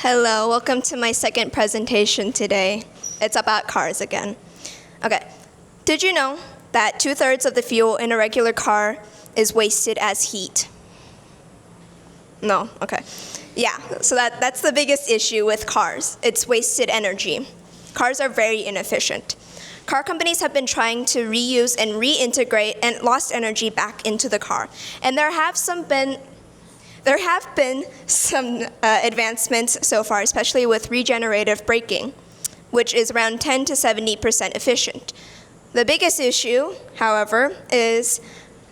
Hello, welcome to my second presentation today. It's about cars again. Okay, did you know that 2/3 of the fuel in a regular car is wasted as heat? No, okay. Yeah, so that's the biggest issue with cars. It's wasted energy. Cars are very inefficient. Car companies have been trying to reuse and reintegrate and lost energy back into the car. And there have been some advancements so far, especially with regenerative braking, which is around 10 to 70% efficient. The biggest issue, however, is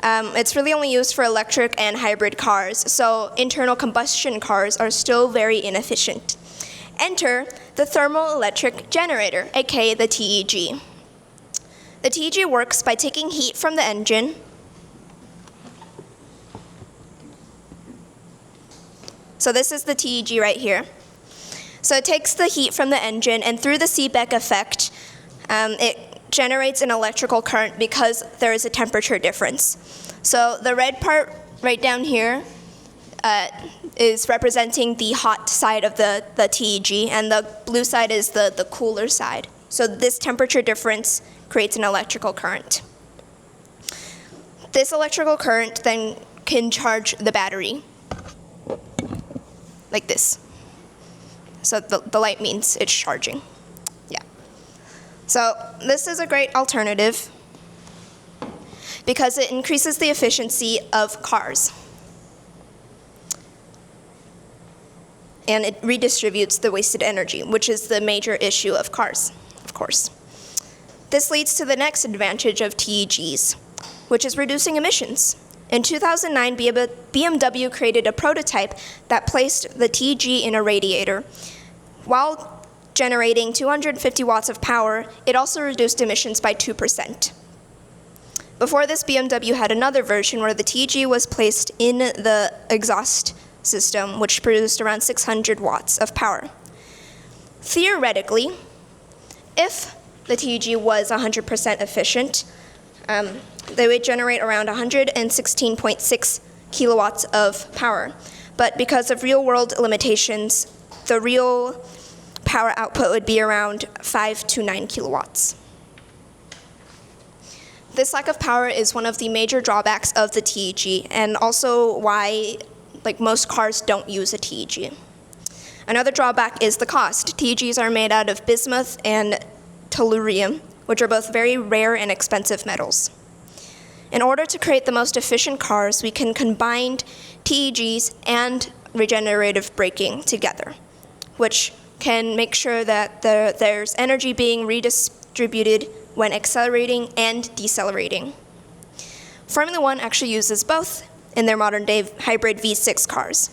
it's really only used for electric and hybrid cars, so internal combustion cars are still very inefficient. Enter the thermal electric generator, aka the TEG. The TEG works by taking heat from the engine, so this is the TEG right here. So it takes the heat from the engine, and through the Seebeck effect, it generates an electrical current because there is a temperature difference. So the red part right down here is representing the hot side of the TEG, and the blue side is the cooler side. So this temperature difference creates an electrical current. This electrical current then can charge the battery, like this. So the light means it's charging. Yeah. So this is a great alternative because it increases the efficiency of cars. And it redistributes the wasted energy, which is the major issue of cars, of course. This leads to the next advantage of TEGs, which is reducing emissions. In 2009, BMW created a prototype that placed the TEG in a radiator. While generating 250 watts of power, it also reduced emissions by 2%. Before this, BMW had another version where the TEG was placed in the exhaust system, which produced around 600 watts of power. Theoretically, if the TEG was 100% efficient, they would generate around 116.6 kilowatts of power. But because of real-world limitations, the real power output would be around 5 to 9 kilowatts. This lack of power is one of the major drawbacks of the TEG, and also why most cars don't use a TEG. Another drawback is the cost. TEGs are made out of bismuth and tellurium, which are both very rare and expensive metals. In order to create the most efficient cars, we can combine TEGs and regenerative braking together, which can make sure that there's energy being redistributed when accelerating and decelerating. Formula One actually uses both in their modern-day hybrid V6 cars.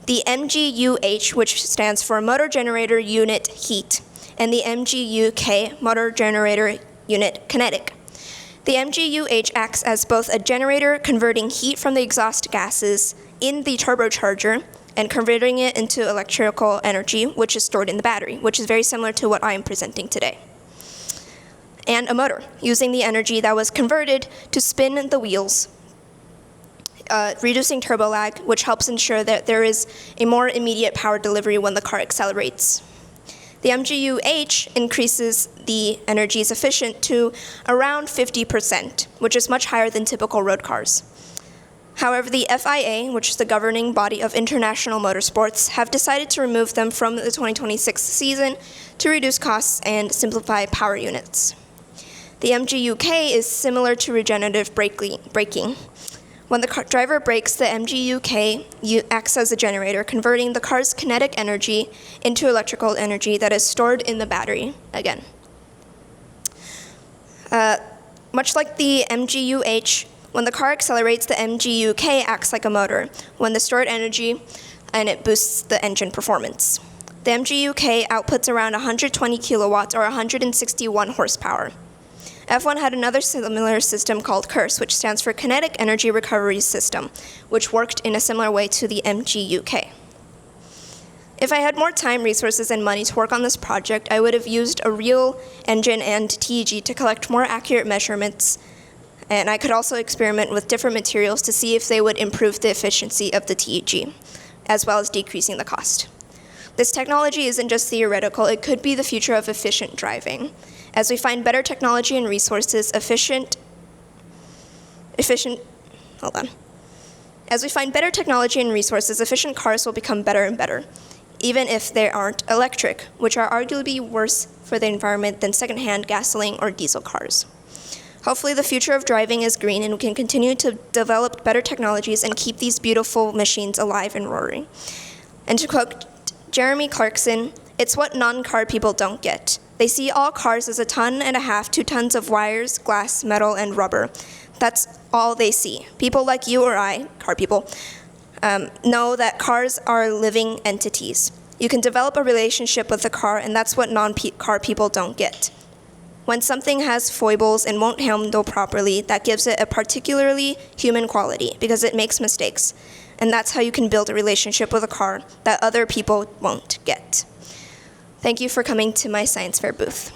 The MGUH, which stands for Motor Generator Unit Heat, and the MGUK, Motor Generator Unit Kinetic. The MGUH acts as both a generator converting heat from the exhaust gases in the turbocharger and converting it into electrical energy, which is stored in the battery, which is very similar to what I am presenting today. And a motor, using the energy that was converted to spin the wheels, reducing turbo lag, which helps ensure that there is a more immediate power delivery when the car accelerates. The MGUH increases the energy sufficient to around 50%, which is much higher than typical road cars. However, the FIA, which is the governing body of international motorsports, have decided to remove them from the 2026 season to reduce costs and simplify power units. The MGUK is similar to regenerative braking. When the driver brakes, the MGUK acts as a generator, converting the car's kinetic energy into electrical energy that is stored in the battery again. Much like the MGUH, when the car accelerates, the MGUK acts like a motor when the stored energy, and it boosts the engine performance. The MGUK outputs around 120 kilowatts or 161 horsepower. F1 had another similar system called KERS, which stands for Kinetic Energy Recovery System, which worked in a similar way to the MGUK. If I had more time, resources, and money to work on this project, I would have used a real engine and TEG to collect more accurate measurements, and I could also experiment with different materials to see if they would improve the efficiency of the TEG, as well as decreasing the cost. This technology isn't just theoretical, it could be the future of efficient driving. As we find better technology and resources, efficient cars will become better and better, even if they aren't electric, which are arguably worse for the environment than secondhand gasoline or diesel cars. Hopefully the future of driving is green and we can continue to develop better technologies and keep these beautiful machines alive and roaring. And to quote Jeremy Clarkson, "It's what non-car people don't get. They see all cars as 1.5 to 2 tons of wires, glass, metal, and rubber. That's all they see. People like you or I, car people, know that cars are living entities. You can develop a relationship with the car, and that's what non-car people don't get. When something has foibles and won't handle properly, that gives it a particularly human quality because it makes mistakes. And that's how you can build a relationship with a car that other people won't get." Thank you for coming to my science fair booth.